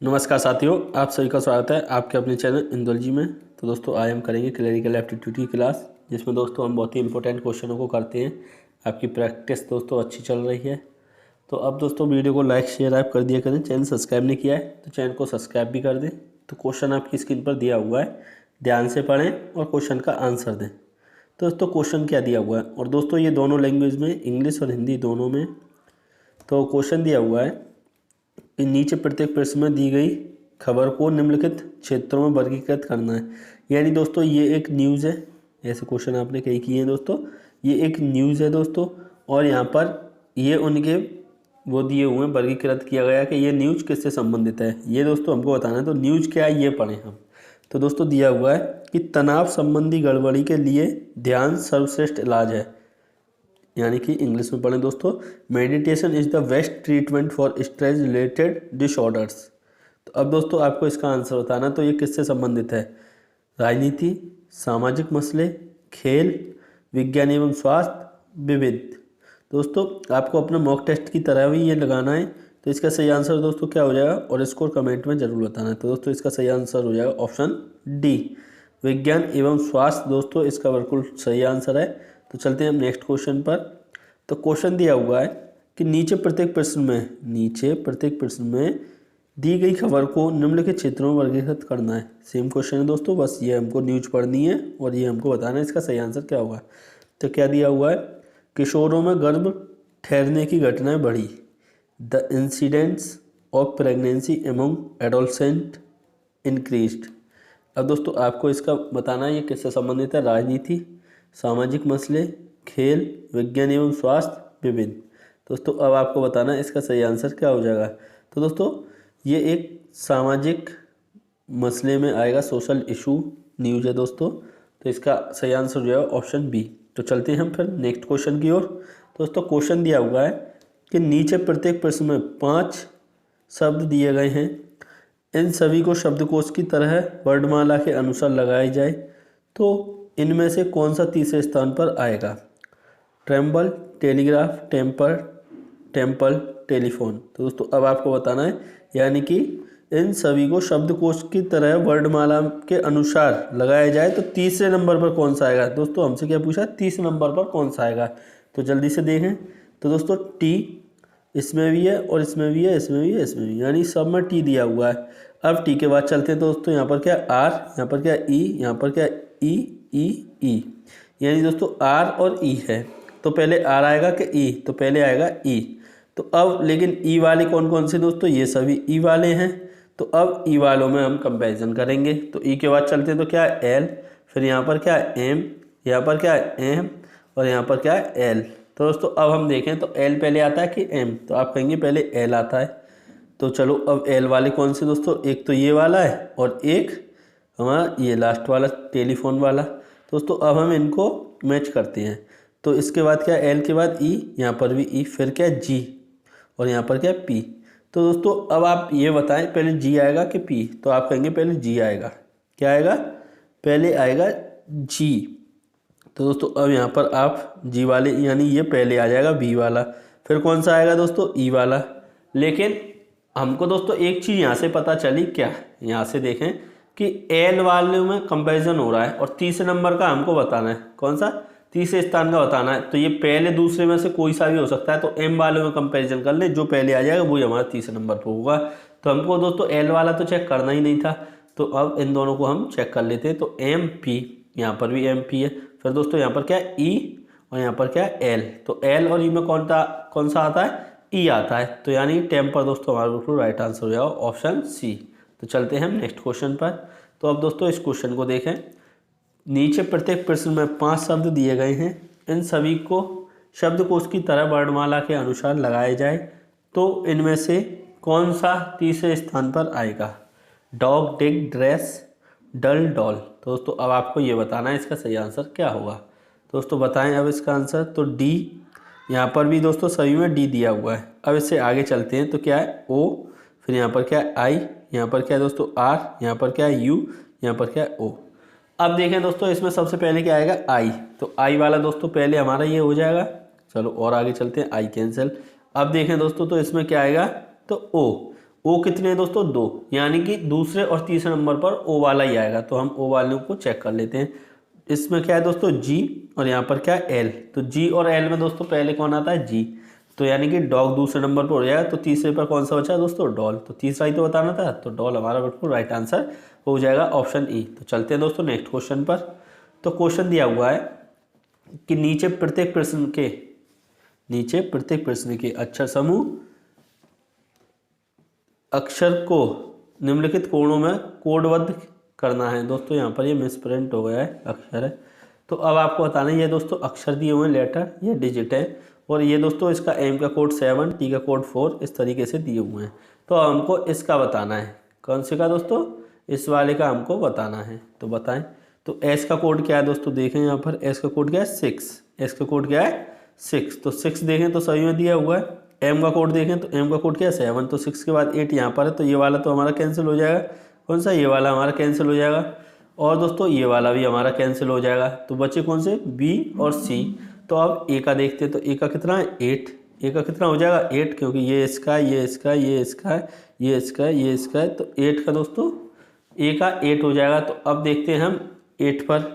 नमस्कार साथियों, आप सभी का स्वागत है आपके अपने चैनल इंदौलजी में। तो दोस्तों आज हम करेंगे क्लरिकल एप्टीट्यूड की क्लास, जिसमें दोस्तों हम बहुत ही इंपॉर्टेंट क्वेश्चनों को करते हैं। आपकी प्रैक्टिस दोस्तों अच्छी चल रही है। तो अब दोस्तों वीडियो को लाइक शेयर आप कर दिया करें। चैनल सब्सक्राइब नहीं किया है तो चैनल को सब्सक्राइब भी कर दें। तो क्वेश्चन आपकी स्क्रीन पर दिया हुआ है, ध्यान से पढ़ें और क्वेश्चन का आंसर दें। तो दोस्तों क्वेश्चन क्या दिया हुआ है, और दोस्तों ये दोनों लैंग्वेज में, इंग्लिश और हिंदी दोनों में। तो क्वेश्चन दिया हुआ है कि नीचे प्रत्येक प्रश्न में दी गई खबर को निम्नलिखित क्षेत्रों में वर्गीकृत करना है। यानी दोस्तों ये एक न्यूज़ है, ऐसे क्वेश्चन आपने कई किए हैं दोस्तों। ये एक न्यूज़ है दोस्तों, और यहाँ पर ये उनके वो दिए हुए हैं, वर्गीकृत किया गया कि ये न्यूज़ किससे संबंधित है, ये दोस्तों हमको बताना है। तो न्यूज़ क्या है ये पढ़ें हम। तो दोस्तों दिया हुआ है कि तनाव संबंधी गड़बड़ी के लिए ध्यान सर्वश्रेष्ठ इलाज है। यानी कि इंग्लिश में पढ़ें दोस्तों, meditation is the best treatment for stress related disorders. तो अब दोस्तों आपको इसका आंसर बताना। तो ये किससे संबंधित है? राजनीति, सामाजिक मसले, खेल, विज्ञान एवं स्वास्थ्य, विविध। दोस्तों आपको अपना मॉक टेस्ट की तरह भी ये लगाना है। तो इसका सही आंसर दोस्तों क्या हो जाएगा, और इसको कमेंट में ज़रूर बताना है। तो दोस्तों इसका सही आंसर हो जाएगा ऑप्शन डी, विज्ञान एवं स्वास्थ्य। दोस्तों इसका बिल्कुल सही आंसर है। तो चलते हैं हम नेक्स्ट क्वेश्चन पर। तो क्वेश्चन दिया हुआ है कि नीचे प्रत्येक प्रश्न में दी गई खबर को निम्नलिखित क्षेत्रों में वर्गीकृत करना है। सेम क्वेश्चन है दोस्तों, बस ये हमको न्यूज पढ़नी है और ये हमको बताना है इसका सही आंसर क्या होगा। तो क्या दिया हुआ है, किशोरों में गर्भ ठहरने की घटनाएं बढ़ी। The incidents of pregnancy among adolescent increased. अब दोस्तों आपको इसका बताना है ये किससे संबंधित है। राजनीति, सामाजिक मसले, खेल, विज्ञान एवं स्वास्थ्य, विभिन्न। दोस्तों अब आपको बताना है इसका सही आंसर क्या हो जाएगा। तो दोस्तों ये एक सामाजिक मसले में आएगा, सोशल इशू न्यूज़ है दोस्तों। तो इसका सही आंसर हो जाएगा ऑप्शन बी। तो चलते हैं हम फिर नेक्स्ट क्वेश्चन की ओर। दोस्तों क्वेश्चन दिया हुआ है कि नीचे प्रत्येक प्रश्न में 5 शब्द दिए गए हैं, इन सभी को शब्दकोश की तरह वर्णमाला के अनुसार लगाई जाए तो इनमें से कौन सा तीसरे स्थान पर आएगा। Tremble, telegraph, temple, telephone. तो दोस्तों अब आपको बताना है, यानी कि इन सभी को शब्दकोश की तरह वर्णमाला के अनुसार लगाया जाए तो तीसरे नंबर पर कौन सा आएगा। दोस्तों हमसे क्या पूछा, तीसरे नंबर पर कौन सा आएगा। तो जल्दी से देखें। तो दोस्तों टी इसमें भी है और इसमें भी है, इसमें भी है, इसमें भी, यानी सब में टी दिया हुआ है। अब टी के बाद चलते हैं दोस्तों, यहाँ पर क्या आर, यहाँ पर क्या ई, यहाँ पर क्या ई, ई, यानी दोस्तों आर और ई है। तो पहले आर आएगा कि ई, तो पहले आएगा ई। तो अब लेकिन ई वाले कौन कौन से दोस्तों, ये सभी ई वाले हैं। तो अब ई वालों में हम कंपैरिजन करेंगे। तो ई के बाद चलते हैं तो क्या है एल, फिर यहाँ पर क्या है एम, यहाँ पर क्या है एम, और यहाँ पर क्या है एल। तो दोस्तों अब हम देखें तो एल पहले आता है कि एम, तो आप कहेंगे पहले एल आता है। तो चलो अब एल वाले कौन से दोस्तों, एक तो ये वाला है और एक हमारा ये लास्ट वाला टेलीफोन वाला। दोस्तों अब हम इनको मैच करते हैं। तो इसके बाद क्या, एल के बाद ई, यहाँ पर भी ई, फिर क्या जी, और यहाँ पर क्या पी। तो दोस्तों अब आप ये बताएं पहले जी आएगा कि पी। तो आप कहेंगे पहले जी आएगा। क्या आएगा, पहले आएगा जी। तो दोस्तों अब यहाँ पर आप जी वाले, यानी ये पहले आ जाएगा बी वाला, फिर कौन सा आएगा दोस्तों ई वाला। लेकिन हमको दोस्तों एक चीज़ यहाँ से पता चली, क्या, यहाँ से देखें कि एल वाले में कंपैरिजन हो रहा है और तीसरे नंबर का हमको बताना है, कौन सा, तीसरे स्थान का बताना है। तो ये पहले दूसरे में से कोई सा भी हो सकता है। तो एम वाले में कंपैरिजन कर ले, जो पहले आ जाएगा वही हमारा तीसरे नंबर पर होगा। तो हमको दोस्तों एल वाला तो चेक करना ही नहीं था। तो अब इन दोनों को हम चेक कर लेते हैं। तो एम पी, यहाँ पर भी एम पी है, फिर दोस्तों यहाँ पर क्या है ई, और यहाँ पर क्या है एल। तो एल और ई में कौन सा आता है, ई आता है। तो यानी टेम्पर दोस्तों हमारा बिल्कुल राइट आंसर हो जाएगा ऑप्शन सी। तो चलते हैं हम नेक्स्ट क्वेश्चन पर। तो अब दोस्तों इस क्वेश्चन को देखें। नीचे प्रत्येक प्रश्न में 5 शब्द दिए गए हैं, इन सभी को शब्दकोश की तरह वर्णमाला के अनुसार लगाए जाए तो इनमें से कौन सा तीसरे स्थान पर आएगा। डॉग, डिग, ड्रेस, डल, डॉल। तो दोस्तों अब आपको ये बताना है इसका सही आंसर क्या होगा। दोस्तों बताएं अब इसका आंसर। तो डी, यहाँ पर भी दोस्तों सभी में डी दिया हुआ है। अब इससे आगे चलते हैं तो क्या है ओ, फिर यहाँ पर क्या है आई, यहाँ पर क्या है दोस्तों आर, यहाँ पर क्या है यू, यहाँ पर क्या है ओ। अब देखें दोस्तों इसमें सबसे पहले क्या आएगा आई। तो आई वाला दोस्तों पहले हमारा ये हो जाएगा। चलो और आगे चलते हैं, आई कैंसिल। अब देखें दोस्तों तो इसमें क्या आएगा, तो ओ, ओ कितने हैं दोस्तों, 2, यानी कि दूसरे और तीसरे नंबर पर ओ वाला ही आएगा। तो हम ओ वाले को चेक कर लेते हैं। इसमें क्या है दोस्तों, जी, और यहाँ पर क्या है, एल। तो जी और एल में दोस्तों पहले कौन आता है, जी। तो यानी कि डॉग दूसरे नंबर पर हो जाएगा। तो तीसरे पर कौन सा बचा है दोस्तों, डॉल। तो तीसरा ही तो बताना था, तो डॉल हमारा बिल्कुल राइट आंसर हो जाएगा, ऑप्शन ई। तो चलते हैं दोस्तों नेक्स्ट क्वेश्चन पर। तो क्वेश्चन दिया हुआ है कि नीचे प्रत्येक प्रश्न के अक्षर समूह अक्षर को निम्नलिखित कोणों में कोडबद्ध करना है। दोस्तों यहाँ पर ये मिसप्रिंट हो गया है, अक्षर है। तो अब आपको बताना है, ये दोस्तों अक्षर दिए हुए हैं, लेटर, ये डिजिट है, और ये दोस्तों इसका एम का कोड 7, टी का कोड 4, इस तरीके से दिए हुए हैं। तो हमको इसका बताना है, कौन से का दोस्तों, इस वाले का हमको बताना है। तो बताएं। तो एस का कोड क्या है दोस्तों, देखें यहाँ पर एस का कोड क्या है, 6। एस का कोड क्या है, 6। तो 6 देखें तो सही में दिया हुआ है। एम का कोड देखें तो एम का कोड क्या है, 7। तो 6 के बाद 8 यहाँ पर है, तो ये वाला तो हमारा कैंसिल हो जाएगा। कौन सा, ये वाला हमारा कैंसिल हो जाएगा। और दोस्तों ये वाला भी हमारा कैंसिल हो जाएगा। तो बचे कौन से, बी और सी। तो अब ए का देखते हैं। तो ए का कितना है, 8। ए का कितना हो जाएगा, 8, क्योंकि ये इसका है, ये इसका है, ये इसका है, ये इसका है, ये इसका है। तो 8 का दोस्तों ए का 8 हो जाएगा। तो अब देखते हैं हम 8 पर।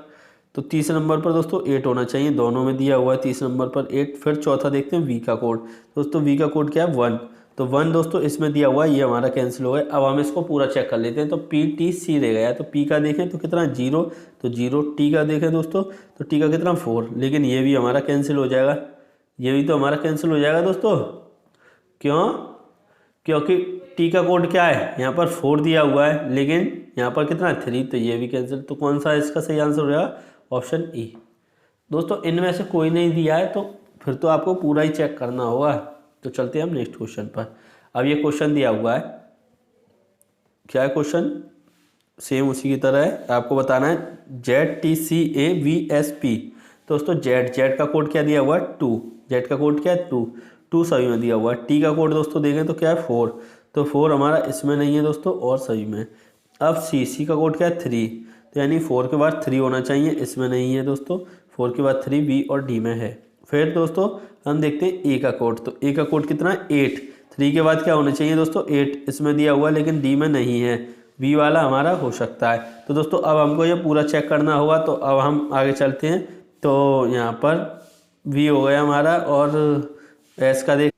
तो तीसरे नंबर पर दोस्तों 8 होना चाहिए, दोनों में दिया हुआ है तीसरे नंबर पर 8। फिर चौथा देखते हैं वी का कोड। दोस्तों वी का कोड क्या है, 1। तो 1 दोस्तों इसमें दिया हुआ है, ये हमारा कैंसिल हो गया। अब हम इसको पूरा चेक कर लेते हैं। तो पी टी सी रह गया। तो पी का देखें तो कितना, 0। तो 0। टी का देखें दोस्तों तो टी का कितना, 4। लेकिन ये भी हमारा कैंसिल हो जाएगा, ये भी तो हमारा कैंसिल हो जाएगा दोस्तों। क्यों, क्योंकि टी का कोड क्या है, यहाँ पर 4 दिया हुआ है, लेकिन यहाँ पर कितना है, 3। तो ये भी कैंसिल। तो कौन सा इसका सही आंसर हो जाएगा, ऑप्शन ई। दोस्तों इनमें से कोई नहीं दिया है, तो फिर तो आपको पूरा ही चेक करना होगा। तो चलते हैं हम नेक्स्ट क्वेश्चन पर। अब ये क्वेश्चन दिया हुआ है, क्या है क्वेश्चन, सेम उसी की तरह है। आपको बताना है ZTCAVSP। दोस्तों जेड का कोड क्या दिया हुआ है, 2। जेड का कोड क्या है, 2 सही में दिया हुआ है। टी का कोड दोस्तों देखें तो क्या है, 4। तो 4 हमारा इसमें नहीं है दोस्तों, और सही में। अब सी का कोड क्या है, 3। तो यानी 4 के बाद 3 होना चाहिए, इसमें नहीं है दोस्तों। 4 के बाद 3 बी और डी में है। फिर दोस्तों हम देखते हैं ए का कोड। तो ए का कोड कितना है, 8। 3 के बाद क्या होना चाहिए दोस्तों, 8 इसमें दिया हुआ है, लेकिन डी में नहीं है। बी वाला हमारा हो सकता है। तो दोस्तों अब हमको ये पूरा चेक करना होगा। तो अब हम आगे चलते हैं। तो यहाँ पर वी हो गया हमारा, और एस का देख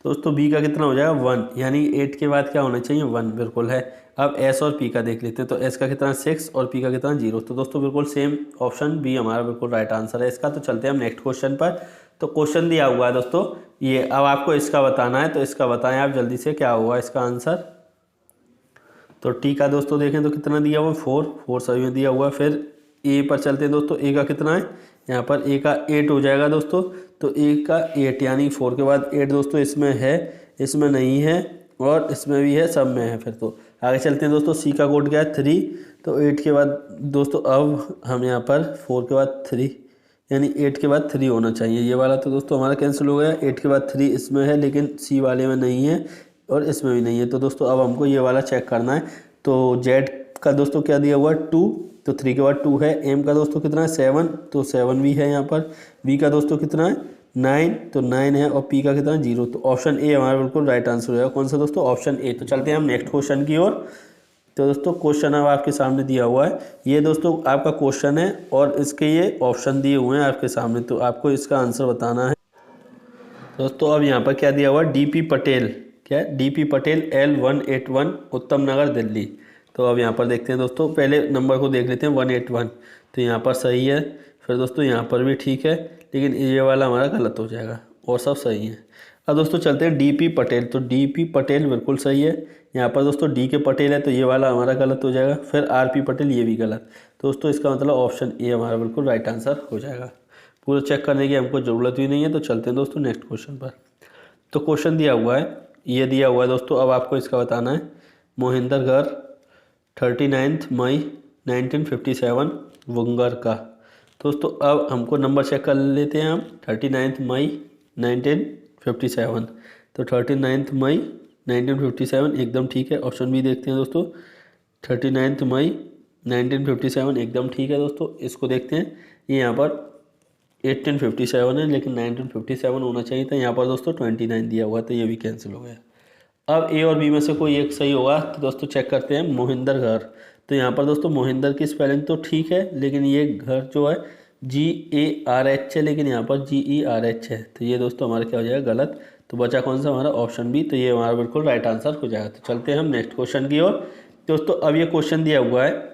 दोस्तों बी का कितना हो जाएगा, 1। यानी 8 के बाद क्या होना चाहिए, 1 बिल्कुल है। अब एस और पी का देख लेते हैं। तो एस का कितना 6 और पी का कितना 0। तो दोस्तों बिल्कुल सेम, ऑप्शन बी हमारा बिल्कुल राइट आंसर है इसका। तो चलते हैं हम नेक्स्ट क्वेश्चन पर। तो क्वेश्चन दिया हुआ है दोस्तों ये, अब आपको इसका बताना है। तो इसका बताएं आप जल्दी से, क्या होगा इसका आंसर। तो टी का दोस्तों देखें तो कितना दिया हुआ है, 4 सही में दिया हुआ है। फिर ए पर चलते हैं दोस्तों, ए का कितना है, यहाँ पर ए का 8 हो जाएगा दोस्तों। तो ए का 8 यानी 4 के बाद 8 दोस्तों इसमें है, इसमें नहीं है, और इसमें भी है, सब में है। फिर तो आगे चलते हैं दोस्तों। सी का कोड क्या है, 3। तो 8 के बाद दोस्तों अब हम यहाँ पर 4 के बाद 3, यानी 8 के बाद 3 होना चाहिए। ये वाला तो दोस्तों हमारा कैंसिल हो गया। 8 के बाद 3 इसमें है, लेकिन सी वाले में नहीं है, और इसमें भी नहीं है। तो दोस्तों अब हमको ये वाला चेक करना है। तो जेड का दोस्तों क्या दिया हुआ है, 2। तो 3 के बाद 2 है। एम का दोस्तों कितना है, 7। तो 7 भी है यहाँ पर। बी का दोस्तों कितना है, 9। तो 9 है। और पी का कितना है, 0। तो ऑप्शन ए हमारा बिल्कुल राइट आंसर हो जाएगा। कौन सा दोस्तों, ऑप्शन ए। तो चलते हैं हम नेक्स्ट क्वेश्चन की ओर। तो दोस्तों क्वेश्चन अब आपके सामने दिया हुआ है। ये दोस्तों आपका क्वेश्चन है, और इसके ये ऑप्शन दिए हुए हैं आपके सामने। तो आपको इसका आंसर बताना है दोस्तों। अब यहाँ पर क्या दिया हुआ है, डीपी पटेल, क्या है, डीपी पटेल L181 उत्तम नगर दिल्ली। तो अब यहाँ पर देखते हैं दोस्तों, पहले नंबर को देख लेते हैं, 181। तो यहाँ पर सही है। फिर दोस्तों यहाँ पर भी ठीक है, लेकिन ये वाला हमारा गलत हो जाएगा, और सब सही है। अब दोस्तों चलते हैं डीपी पटेल। तो डीपी पटेल बिल्कुल सही है। यहाँ पर दोस्तों डी के पटेल है, तो ये वाला हमारा गलत हो जाएगा। फिर आरपी पटेल, ये भी गलत। दोस्तों इसका मतलब ऑप्शन ए हमारा बिल्कुल राइट आंसर हो जाएगा। पूरा चेक करने की हमको ज़रूरत भी नहीं है। तो चलते हैं दोस्तों नेक्स्ट क्वेश्चन पर। तो क्वेश्चन दिया हुआ है, ये दिया हुआ है दोस्तों, अब आपको इसका बताना है। मोहिंदर घर 39 मई 1957 वंगर का। दोस्तों अब हमको नंबर चेक कर लेते हैं हम। 39 मई 1957। तो 39 मई 1957 एकदम ठीक है, ऑप्शन बी देखते हैं दोस्तों। 39 मई 1957 एकदम ठीक है दोस्तों। इसको देखते हैं, ये यहाँ पर 1857 है, लेकिन 1957 होना चाहिए था। यहाँ पर दोस्तों 29 दिया हुआ है, तो ये भी कैंसिल हो गया। अब ए और बी में से कोई एक सही होगा। तो दोस्तों चेक करते हैं, मोहिंदर घर। तो यहाँ पर दोस्तों मोहिंदर की स्पेलिंग तो ठीक है, लेकिन ये घर जो है GARH है, लेकिन यहाँ पर GERH है। तो ये दोस्तों हमारा क्या हो जाएगा, गलत। तो बचा कौन सा हमारा, ऑप्शन बी। तो ये हमारा बिल्कुल राइट आंसर हो जाएगा। तो चलते हैं हम नेक्स्ट क्वेश्चन की ओर। दोस्तों अब ये क्वेश्चन दिया हुआ है,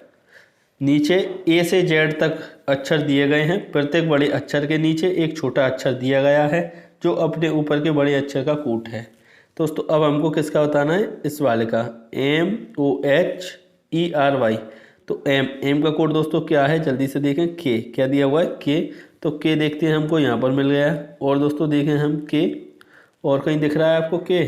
नीचे ए से जेड तक अक्षर दिए गए हैं, प्रत्येक बड़े अक्षर के नीचे एक छोटा अक्षर दिया गया है जो अपने ऊपर के बड़े अक्षर का कूट है। दोस्तों अब हमको किसका बताना है, इस वाले का, MOHERY। तो एम का कोड दोस्तों क्या है, जल्दी से देखें, के। क्या दिया हुआ है, के। तो के देखते हैं, हमको यहाँ पर मिल गया है। और दोस्तों देखें हम के, और कहीं दिख रहा है आपको के,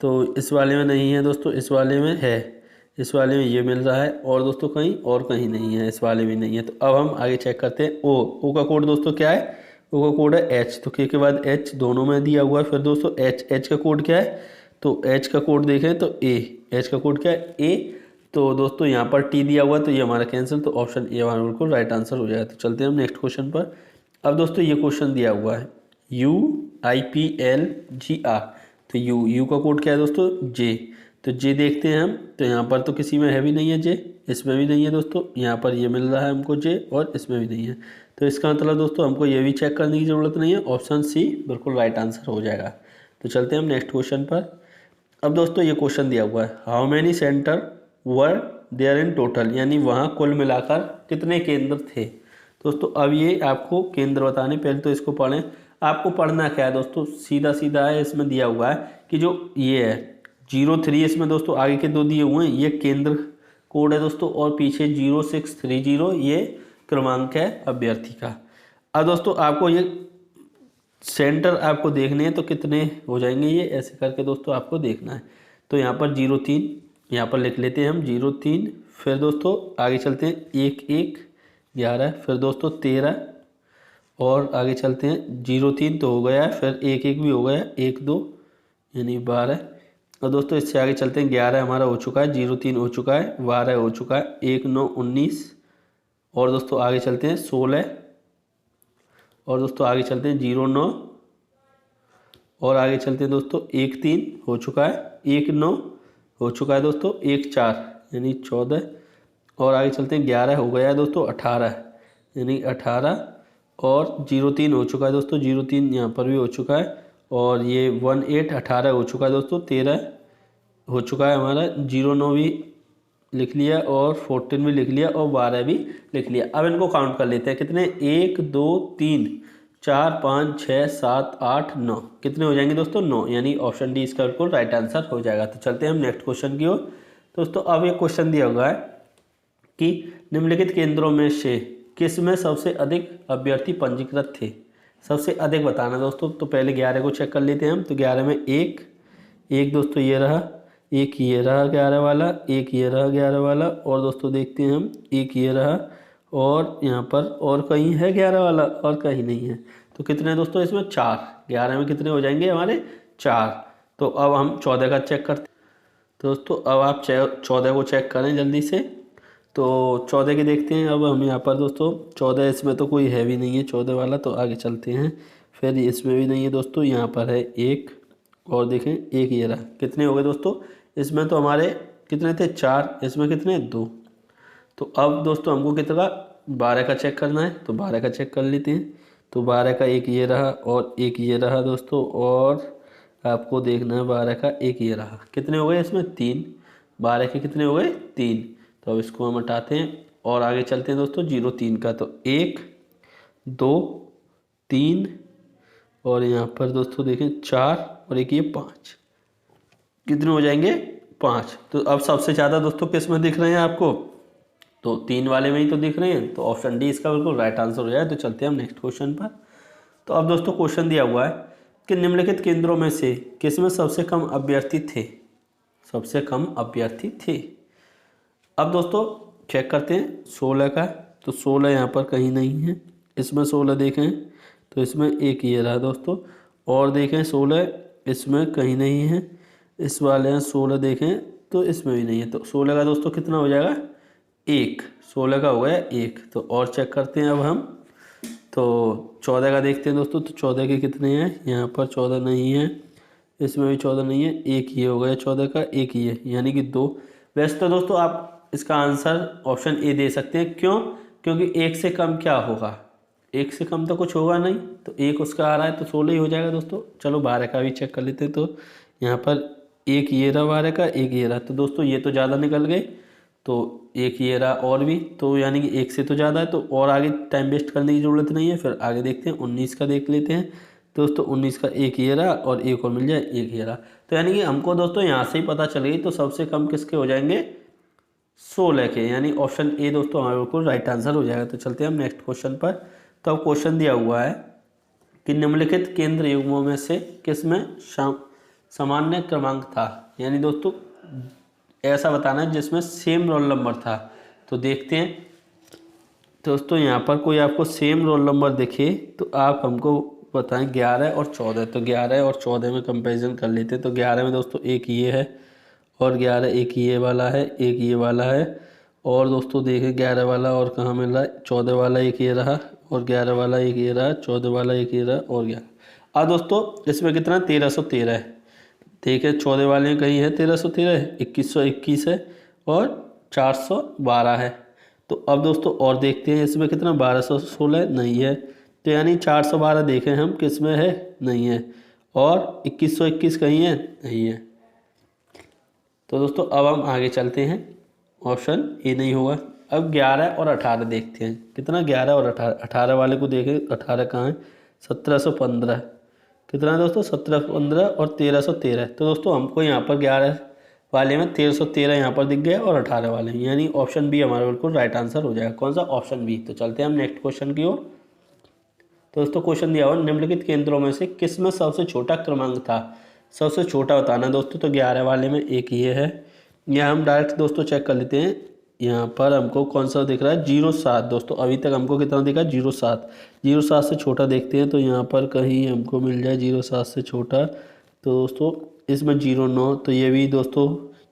तो इस वाले में नहीं है दोस्तों, इस वाले में है, इस वाले में ये मिल रहा है। और दोस्तों कहीं और कहीं नहीं है, इस वाले में नहीं है। तो अब हम आगे चेक करते हैं। ओ का कोड दोस्तों क्या है, ओ का कोड है एच। तो के बाद एच दोनों में दिया हुआ है। फिर दोस्तों एच का कोड क्या है, तो एच का कोड देखें तो ए, एच का कोड क्या है, ए। तो दोस्तों यहाँ पर टी दिया हुआ है, तो ये हमारा कैंसिल। तो ऑप्शन ए हमारा बिल्कुल राइट आंसर हो जाएगा। तो चलते हैं हम नेक्स्ट क्वेश्चन पर। अब दोस्तों ये क्वेश्चन दिया हुआ है UIPLGR। तो यू का कोड क्या है दोस्तों, जे। तो जे देखते हैं हम, तो यहाँ पर तो किसी में है भी नहीं है जे, इसमें भी नहीं है दोस्तों, यहाँ पर ये मिल रहा है हमको जे, और इसमें भी नहीं है। तो इसका मतलब दोस्तों हमको ये भी चेक करने की ज़रूरत नहीं है, ऑप्शन सी बिल्कुल राइट आंसर हो जाएगा। तो चलते हैं हम नेक्स्ट क्वेश्चन पर। अब दोस्तों ये क्वेश्चन दिया हुआ है, how many centre were there in total, यानी वहाँ कुल मिलाकर कितने केंद्र थे। दोस्तों अब ये आपको केंद्र बताने, पहले तो इसको पढ़ें। आपको पढ़ना क्या है दोस्तों, सीधा सीधा है, इसमें दिया हुआ है कि जो ये है 03, इसमें दोस्तों आगे के दो दिए हुए हैं, ये केंद्र कोड है दोस्तों, और पीछे 0630 ये क्रमांक है अभ्यर्थी का। अब दोस्तों आपको ये सेंटर आपको देखने हैं, तो कितने हो जाएंगे ये, ऐसे करके दोस्तों आपको देखना है। तो यहाँ पर 03 यहाँ पर लिख लेते हैं हम, 03। फिर दोस्तों आगे चलते हैं, 11 11, फिर दोस्तों 13, और आगे चलते हैं 03 तो हो गया है, फिर 11 भी हो गया, 1 2 यानी 12। और दोस्तों इससे आगे चलते हैं, 11 हमारा हो चुका है, 03 हो चुका है, 12 हो चुका है, 1 9 19। और दोस्तों आगे चलते हैं 16, और दोस्तों आगे चलते हैं 09, और आगे चलते हैं दोस्तों 1 3 हो चुका है, 1 9 हो चुका है दोस्तों, 1 4 यानी 14, और आगे चलते हैं 11 हो गया है दोस्तों, 18 यानी 18, और 03 हो चुका है दोस्तों, 03 यहाँ पर भी हो चुका है, और ये 18 18 हो चुका है दोस्तों, 13 हो चुका है हमारा, 09 भी लिख लिया, और 14 भी लिख लिया, और 12 भी लिख लिया। अब इनको काउंट कर लेते हैं, कितने, 1 2 3 4 5 6 7 8 9, कितने हो जाएंगे दोस्तों, 9, यानी ऑप्शन डी इसका बिल्कुल राइट आंसर हो जाएगा। तो चलते हैं हम नेक्स्ट क्वेश्चन की ओर। दोस्तों अब ये क्वेश्चन दिया हुआ है कि निम्नलिखित केंद्रों में से किस में सबसे अधिक अभ्यर्थी पंजीकृत थे, सबसे अधिक बताना दोस्तों। तो पहले 11 को चेक कर लेते हैं हम। तो 11 में एक दोस्तों ये रहा, एक ये रहा 11 वाला, एक ये रहा 11 वाला, और दोस्तों देखते हैं हम, एक ये रहा, और यहाँ पर और कहीं है 11 वाला, और कहीं नहीं है। तो कितने हैं दोस्तों इसमें, 4। 11 में कितने हो जाएंगे हमारे, 4। तो अब हम 14 का चेक करते हैं। तो दोस्तों अब आप 14 को चेक करें जल्दी से। तो 14 के देखते हैं अब हम यहाँ पर दोस्तों, 14 इसमें तो कोई है भी नहीं है 14 वाला। तो आगे चलते हैं, फिर इसमें भी नहीं है दोस्तों, यहाँ पर है 1, और देखें 1 ये रहा। कितने हो गए दोस्तों, इसमें तो हमारे कितने थे, 4, इसमें कितने, 2। तो अब दोस्तों हमको कितना, 12 का चेक करना है। तो 12 का चेक कर लेते हैं। तो 12 का एक ये रहा, और एक ये रहा दोस्तों, और आपको देखना है 12 का एक ये रहा। कितने हो गए इसमें, 3। 12 के कितने हो गए, 3। तो अब इसको हम हटाते हैं, और आगे चलते हैं दोस्तों 03 का। तो 1 2 3, और यहाँ पर दोस्तों देखें 4, और एक ये 5, कितने हो जाएंगे, 5। तो अब सबसे ज़्यादा दोस्तों किस में दिख रहे हैं आपको, तो 3 वाले में ही तो दिख रहे हैं। तो ऑप्शन डी इसका बिल्कुल राइट आंसर हो जाए। तो चलते हैं हम नेक्स्ट क्वेश्चन पर। तो अब दोस्तों क्वेश्चन दिया हुआ है कि निम्नलिखित केंद्रों में से किस में सबसे कम अभ्यर्थी थे, सबसे कम अभ्यर्थी थे। अब दोस्तों चेक करते हैं 16 का। तो 16 यहाँ पर कहीं नहीं है, इसमें 16 देखें तो इसमें एक ये रहा दोस्तों, और देखें 16 इसमें कहीं नहीं है, इस वाले हैं 16 देखें तो इसमें भी नहीं है। तो 16 का दोस्तों कितना हो जाएगा, 1। 16 का हो गया 1। तो और चेक करते हैं अब हम। तो 14 का देखते हैं दोस्तों। तो 14 के कितने हैं, यहाँ पर 14 नहीं है, इसमें भी 14 नहीं है, एक ये हो गया 14 का, एक ये, यानी कि 2। वैसे तो दोस्तों आप इसका आंसर ऑप्शन ए दे सकते हैं। क्यों? क्योंकि एक से कम क्या होगा, एक से कम तो कुछ होगा नहीं, तो एक उसका आ रहा है तो 16 ही हो जाएगा दोस्तों। चलो 12 का भी चेक कर लेते हैं। तो यहाँ पर एक ये रहा 12 का, एक ये रहा, तो दोस्तों ये तो ज़्यादा निकल गए, तो एक ये रहा और भी, तो यानी कि एक से तो ज़्यादा है, तो और आगे टाइम वेस्ट करने की ज़रूरत नहीं है। फिर आगे देखते हैं 19 का देख लेते हैं। दोस्तों 19 का एक ये रहा और एक और मिल जाए, एक ये रहा, तो यानी कि हमको दोस्तों यहाँ से ही पता चल गई। तो सबसे कम किसके हो जाएंगे, 16 के, यानी ऑप्शन ए दोस्तों हमारे बिल्कुल राइट आंसर हो जाएगा। तो चलते हैं हम नेक्स्ट क्वेश्चन पर। तो अब क्वेश्चन दिया हुआ है कि निम्नलिखित केंद्र युग्मों में से किसमें सामान्य क्रमांक था, यानी दोस्तों ऐसा बताना है जिसमें सेम रोल नंबर था। तो देखते हैं दोस्तों, यहाँ पर कोई आपको सेम रोल नंबर दिखे तो आप हमको बताएं 11 और 14। तो 11 और 14 में कंपैरिजन कर लेते हैं। तो 11 में दोस्तों एक ये है और 11 एक ये वाला है, एक ये वाला है, और दोस्तों देखें 11 वाला और कहाँ मिल रहा है, 14 वाला एक ये रहा और 11 वाला एक ये रहा, 14 वाला एक ये रहा और 11। अब दोस्तों इसमें कितना 1313 है। ठीक है, 14 वाले में कहीं है 1313, 2121 है और 412 है। तो अब दोस्तों और देखते हैं इसमें कितना 1216 नहीं है, तो यानी 412 देखें हम किस में है, नहीं है, और 2121 कहीं है, नहीं है। तो दोस्तों अब हम आगे चलते हैं, ऑप्शन ए नहीं होगा। अब 11 और 18 देखते हैं कितना, 11 और 18, 18 वाले को देखें, 18 कहाँ है, 1715, कितना है दोस्तों 1715 और 1313। तो दोस्तों हमको यहाँ पर 11 वाले में 1313 यहाँ पर दिख गया और 18 वाले में, यानी ऑप्शन बी हमारा बिल्कुल राइट आंसर हो जाएगा। कौन सा, ऑप्शन बी। तो चलते हैं हम नेक्स्ट क्वेश्चन की ओर। तो दोस्तों क्वेश्चन दिया हुआ निम्नलिखित केंद्रों में से किस में सबसे छोटा क्रमांक था, सबसे छोटा बताना दोस्तों। तो 11 वाले में एक ये है, यहाँ हम डायरेक्ट दोस्तों चेक कर लेते हैं। यहाँ पर हमको कौन सा दिख रहा है, 07 दोस्तों। अभी तक हमको कितना दिखा, 07। 07 से छोटा देखते हैं, तो यहाँ पर कहीं हमको मिल जाए 07 से छोटा। तो दोस्तों इसमें 09, तो ये भी दोस्तों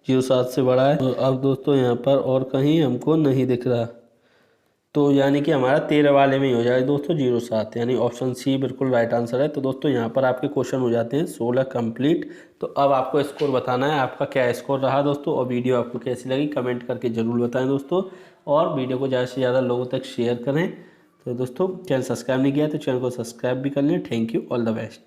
07 से बड़ा है। तो अब दोस्तों यहाँ पर और कहीं हमको नहीं दिख रहा, तो यानी कि हमारा 13 वाले में ही हो जाएगा दोस्तों 07, यानी ऑप्शन सी बिल्कुल राइट आंसर है। तो दोस्तों यहाँ पर आपके क्वेश्चन हो जाते हैं 16 कंप्लीट। तो अब आपको स्कोर बताना है, आपका क्या स्कोर रहा दोस्तों, और वीडियो आपको कैसी लगी कमेंट करके ज़रूर बताएं दोस्तों, और वीडियो को ज़्यादा से ज़्यादा लोगों तक शेयर करें। तो दोस्तों चैनल सब्सक्राइब नहीं किया तो चैनल को सब्सक्राइब भी कर लें। Thank you, all the best.